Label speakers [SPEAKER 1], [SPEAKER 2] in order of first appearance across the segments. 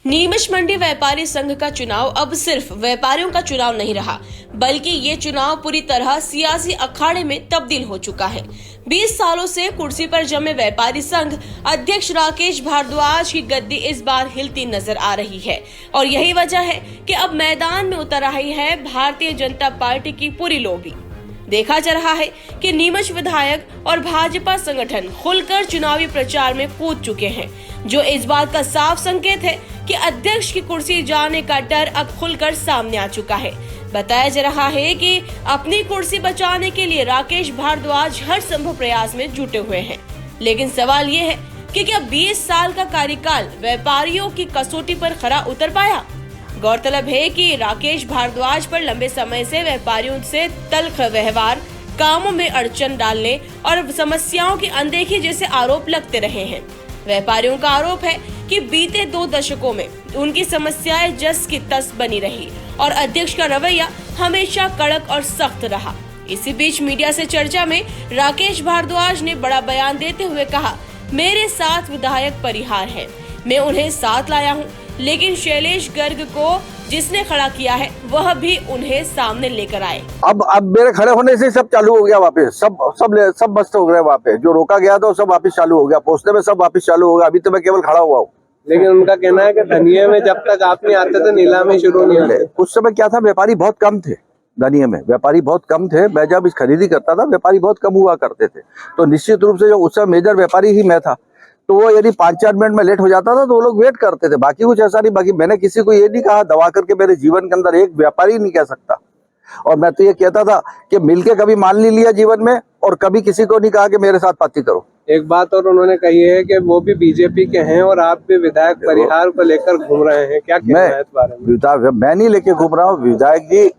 [SPEAKER 1] नीमच मंडी व्यापारी संघ का चुनाव अब सिर्फ व्यापारियों का चुनाव नहीं रहा, बल्कि ये चुनाव पूरी तरह सियासी अखाड़े में तब्दील हो चुका है। 20 सालों से कुर्सी पर जमे व्यापारी संघ अध्यक्ष राकेश भारद्वाज की गद्दी इस बार हिलती नजर आ रही है और यही वजह है कि अब मैदान में उतर रही है भारतीय जनता पार्टी की पूरी लोबी। देखा जा रहा है कि नीमच विधायक और भाजपा संगठन खुलकर चुनावी प्रचार में कूद चुके हैं, जो इस बात का साफ संकेत है कि अध्यक्ष की कुर्सी जाने का डर अब खुलकर सामने आ चुका है। बताया जा रहा है कि अपनी कुर्सी बचाने के लिए राकेश भारद्वाज हर संभव प्रयास में जुटे हुए हैं, लेकिन सवाल ये है कि क्या 20 साल का कार्यकाल व्यापारियों की कसौटी पर खरा उतर पाया? गौरतलब है कि राकेश भारद्वाज पर लंबे समय से व्यापारियों से तल्ख व्यवहार, कामों में अड़चन डालने और समस्याओं की अनदेखी जैसे आरोप लगते रहे हैं। व्यापारियों का आरोप है कि बीते 2 दशकों में उनकी समस्याएं जस की तस बनी रही और अध्यक्ष का रवैया हमेशा कड़क और सख्त रहा। इसी बीच मीडिया से चर्चा में राकेश भारद्वाज ने बड़ा बयान देते हुए कहा, मेरे साथ विधायक परिहार है, मैं उन्हें साथ लाया हूँ, लेकिन शैलेश गर्ग को जिसने खड़ा किया है वह भी उन्हें सामने लेकर आए।
[SPEAKER 2] अब मेरे खड़े होने से सब चालू हो गया, वापस सब मस्त हो गए। वहाँ पे जो रोका गया था सब वापस चालू हो गया, पहुंचने में सब वापस चालू हो गया। अभी तो मैं केवल खड़ा हुआ हूँ।
[SPEAKER 3] लेकिन उनका कहना है कि धनिये में जब तक आप नहीं आते थे नीलामी शुरू नहीं होती।
[SPEAKER 2] उस समय क्या था, व्यापारी बहुत कम थे। धनिये में व्यापारी बहुत कम थे। मैं जब इस खरीदी करता था व्यापारी बहुत कम हुआ करते थे, तो निश्चित रूप से जो उस समय मेजर व्यापारी ही मैं था, तो वो यदि 5-4 मिनट में लेट हो जाता था तो वो लोग वेट करते थे। बाकी कुछ ऐसा नहीं। बाकी मैंने किसी को ये नहीं कहा दबा करके, मेरे जीवन के अंदर एक व्यापारी नहीं कह सकता। और मैं तो ये कहता था कि मिलके कभी मान नहीं लिया जीवन में, और कभी किसी को नहीं कहा कि मेरे साथ पार्टी करो।
[SPEAKER 3] एक बात और उन्होंने कही है कि वो भी बीजेपी के हैं और आप भी विधायक परिहार को लेकर घूम रहे हैं, क्या कहना है इस बारे में?
[SPEAKER 2] मैं नहीं लेके घूम रहा हूँ। विधायक जी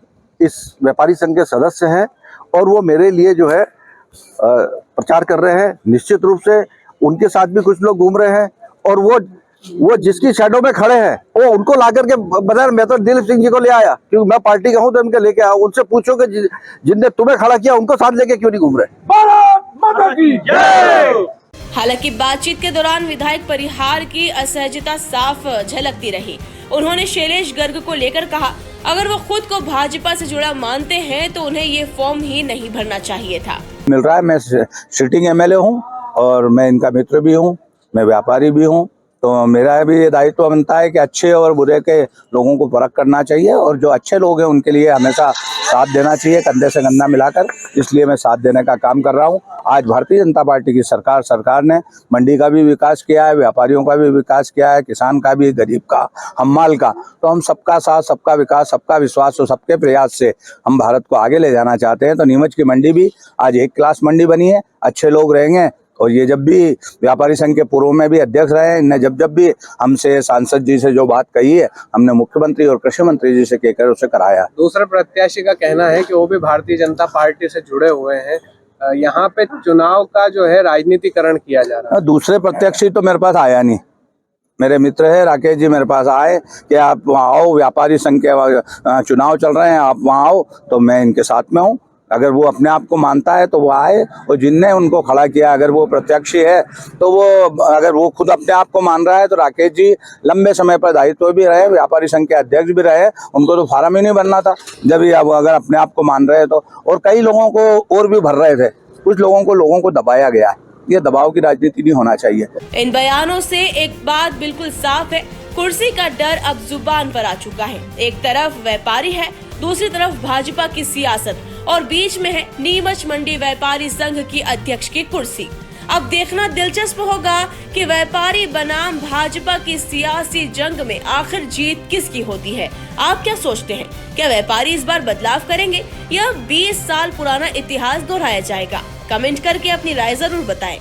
[SPEAKER 2] इस व्यापारी संघ के सदस्य हैं और वो मेरे लिए जो है प्रचार कर रहे हैं। निश्चित रूप से उनके साथ भी कुछ लोग घूम रहे हैं और वो जिसकी शैडो में खड़े हैं वो उनको ला करके बता। मैं तो दिलीप सिंह जी को ले आया क्योंकि मैं पार्टी का हूं, तो उनके लेके आया। उनसे पूछो कि जिनने तुम्हें खड़ा किया उनको साथ लेके क्यों नहीं घूम रहे।
[SPEAKER 1] हालांकि बातचीत के दौरान विधायक परिहार की असहजता साफ झलकती रही। उन्होंने शैलेश गर्ग को लेकर कहा, अगर वो खुद को भाजपा से जुड़ा मानते हैं तो उन्हें ये फॉर्म ही नहीं भरना चाहिए था।
[SPEAKER 4] मिल रहा है, मैं सिटिंग एमएलए हूँ और मैं इनका मित्र भी हूँ, मैं व्यापारी भी हूँ, तो मेरा भी ये दायित्व बनता है कि अच्छे और बुरे के लोगों को परख करना चाहिए और जो अच्छे लोग हैं उनके लिए हमेशा साथ देना चाहिए, कंधे से कंधा मिलाकर। इसलिए मैं साथ देने का काम कर रहा हूँ। आज भारतीय जनता पार्टी की सरकार ने मंडी का भी विकास किया है, व्यापारियों का भी विकास किया है, किसान का भी, गरीब का, हम्माल का। तो हम सबका साथ, सबका विकास, सबका विश्वास और सबके प्रयास से हम भारत को आगे ले जाना चाहते हैं। तो नीमच की मंडी भी आज एक क्लास मंडी बनी है, अच्छे लोग रहेंगे। और ये जब भी व्यापारी संघ के पूर्व में भी अध्यक्ष रहे, इन्हें जब भी हमसे सांसद जी से जो बात कही है, हमने मुख्यमंत्री और कृषि मंत्री जी से कहकर उसे कराया।
[SPEAKER 3] दूसरे प्रत्याशी का कहना है कि वो भी भारतीय जनता पार्टी से जुड़े हुए हैं, यहाँ पे चुनाव का जो है राजनीतिकरण किया जा रहा है।
[SPEAKER 4] दूसरे प्रत्याशी तो मेरे पास आया नहीं। मेरे मित्र है राकेश जी मेरे पास आए कि आप वहाँ आओ, व्यापारी संघ के चुनाव चल रहे हैं, आप वहाँ आओ, तो मैं इनके साथ में हूँ। अगर वो अपने आप को मानता है तो वो आए, और जिनने उनको खड़ा किया, अगर वो प्रत्याशी है तो वो, अगर वो खुद अपने आप को मान रहा है तो राकेश जी लंबे समय पर दायित्व भी रहे, व्यापारी संघ के अध्यक्ष भी रहे, उनको तो फार्म ही नहीं भरना था जब ये अगर अपने आप को मान रहे तो। और कई लोगों को और भी भर रहे थे, कुछ लोगों को दबाया गया है। ये दबाव की राजनीति नहीं होना चाहिए।
[SPEAKER 1] इन बयानों से एक बात बिल्कुल साफ है, कुर्सी का डर अब जुबान पर आ चुका है। एक तरफ व्यापारी है, दूसरी तरफ भाजपा की सियासत और बीच में है नीमच मंडी व्यापारी संघ की अध्यक्ष की कुर्सी। अब देखना दिलचस्प होगा कि व्यापारी बनाम भाजपा की सियासी जंग में आखिर जीत किसकी होती है। आप क्या सोचते हैं? क्या व्यापारी इस बार बदलाव करेंगे या 20 साल पुराना इतिहास दोहराया जाएगा? कमेंट करके अपनी राय जरूर बताएं।